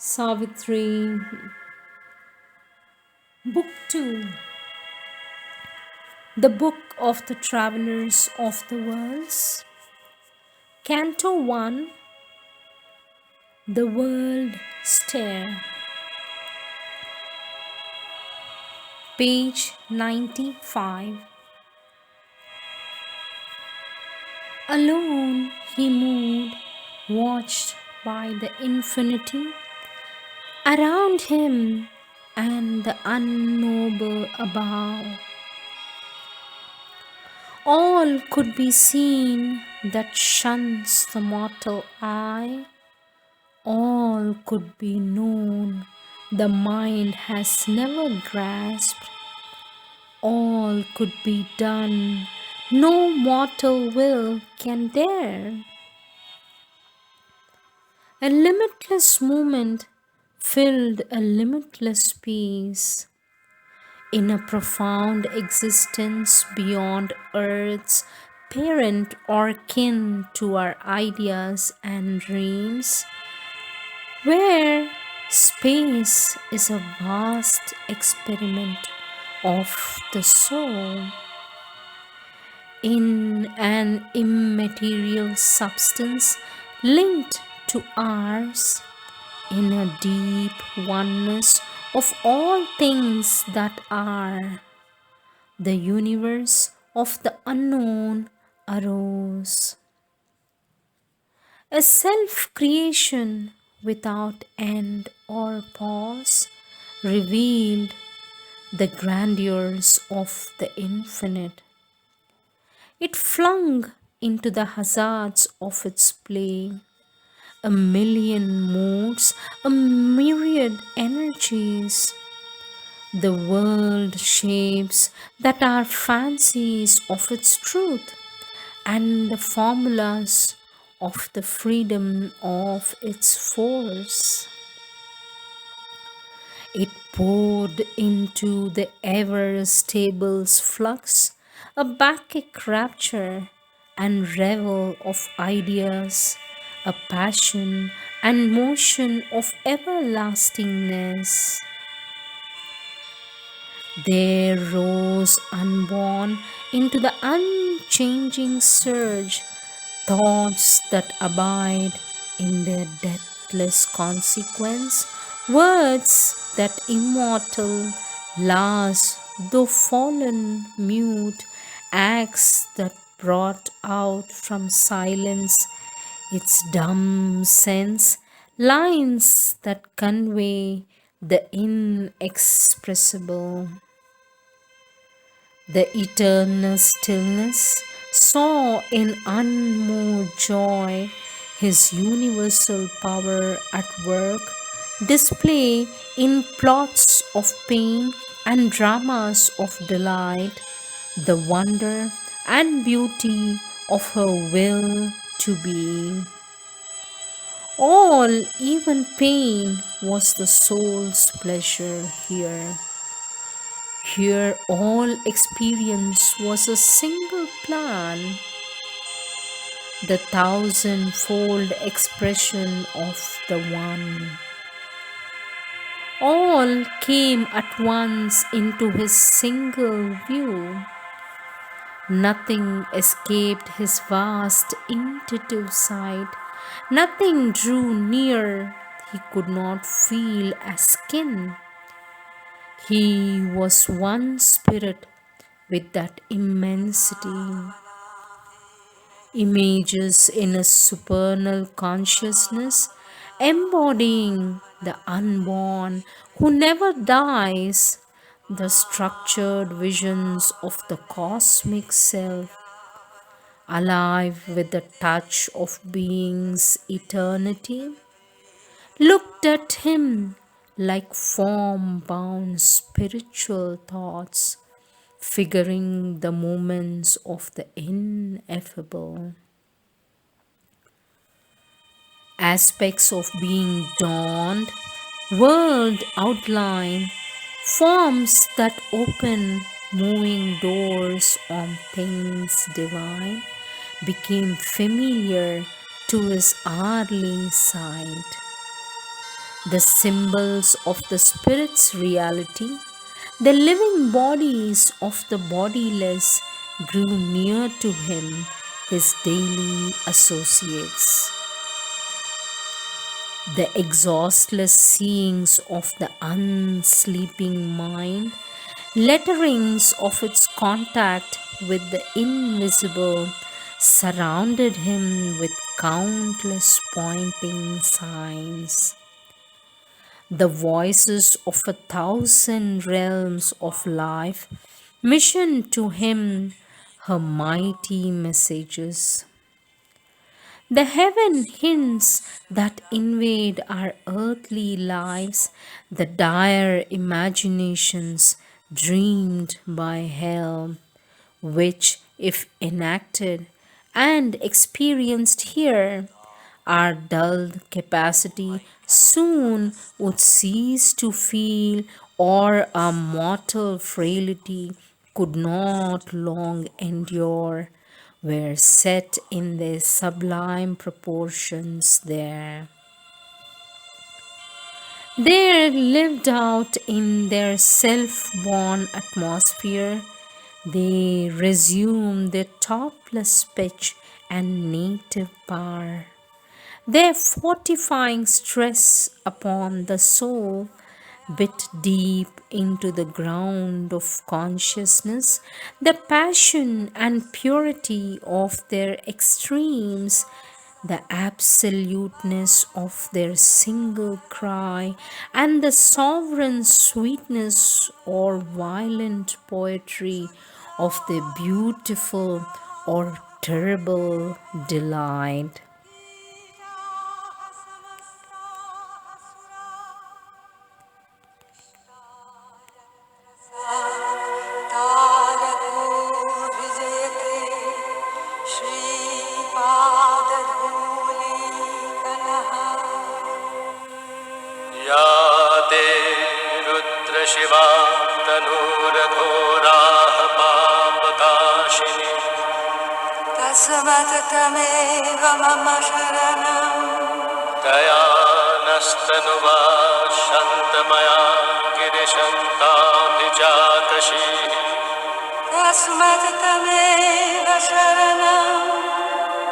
Savitri, Book 2, The Book of the Travelers of the Worlds, Canto 1, The World Stare, page 95. Alone he moved, watched by the infinity around him and the unknowable above. All could be seen that shuns the mortal eye. All could be known the mind has never grasped. All could be done no mortal will can dare. A limitless moment filled a limitless peace. In a profound existence beyond earth's parent or kin to our ideas and dreams, where space is a vast experiment of the soul, in an immaterial substance linked to ours, in a deep oneness of all things that are, the universe of the unknown arose. A self-creation without end or pause revealed the grandeurs of the infinite. It flung into the hazards of its play a million moods, a myriad energies. The world shapes that are fancies of its truth, and the formulas of the freedom of its force. It poured into the ever-stable's flux a Bacchic rapture and revel of ideas, a passion and motion of everlastingness. There rose unborn into the unchanging surge thoughts that abide in their deathless consequence, words that immortal, last though fallen, mute, acts that brought out from silence its dumb sense, lines that convey the inexpressible. The eternal stillness saw in unmoved joy his universal power at work, display in plots of pain and dramas of delight, the wonder and beauty of her will to be. All, even pain, was the soul's pleasure here. Here all experience was a single plan, the thousandfold expression of the one. All came at once into his single view. Nothing escaped his vast intuitive sight. Nothing drew near he could not feel as kin. He was one spirit with that immensity. Images in a supernal consciousness embodying the unborn who never dies, the structured visions of the cosmic self, alive with the touch of being's eternity, looked at him like form-bound spiritual thoughts, figuring the moments of the ineffable. Aspects of being dawned, world outline, forms that open, moving doors on things divine, became familiar to his earthly sight. the symbols of the spirit's reality, the living bodies of the bodiless grew near to him, his daily associates. The exhaustless seeings of the unsleeping mind, letterings of its contact with the invisible, surrounded him with countless pointing signs. The voices of 1,000 realms of life missioned to him her mighty messages. The heaven hints that invade our earthly lives, the dire imaginations dreamed by hell, which, if enacted and experienced here, our dulled capacity soon would cease to feel, or our mortal frailty could not long endure, were set in their sublime proportions there. There lived out in their self born atmosphere, they resume their topless pitch and native power. Their fortifying stress upon the soul, bit deep into the ground of consciousness, the passion and purity of their extremes, the absoluteness of their single cry, and the sovereign sweetness or violent poetry of their beautiful or terrible delight. या ते रुद्रशिवा तनूरघोराः पापकाशिनी तस्मत्तमेव मम शरणम् दया नस्तनुवा शन्तमया गिरिशन्ताभिजातशीः तस्मत्तमेव शरणम्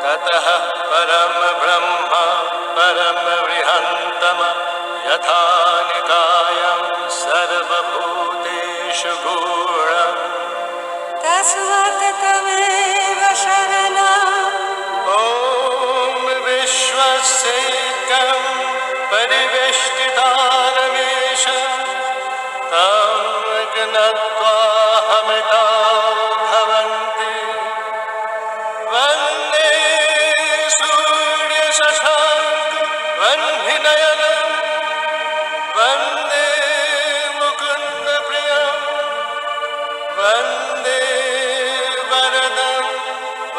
ततः परं ब्रह्म परं बृहन्तम यथा निकायं सर्वभूतेषु गूढम् तस्मात् तमेव शरणम् ॐ विश्वस्यैकं परिवेष्टितारमेष तं ज्ञात्वाहमिता भवन्ति वन्दे सूर्यशशाङ्क वह्निनयनं वन्दे मुकुन्दप्रियं वन्दे वरदं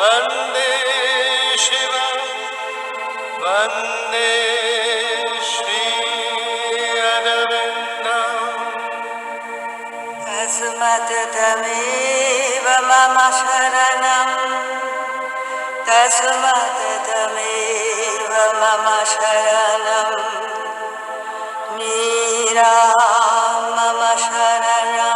वन्दे शिवं वन्दे श्रीअरविन्दम् तस्मात् तमेव मम शरणम् तस्मात् तमेव मम शरणम् मीरा मम शरणम्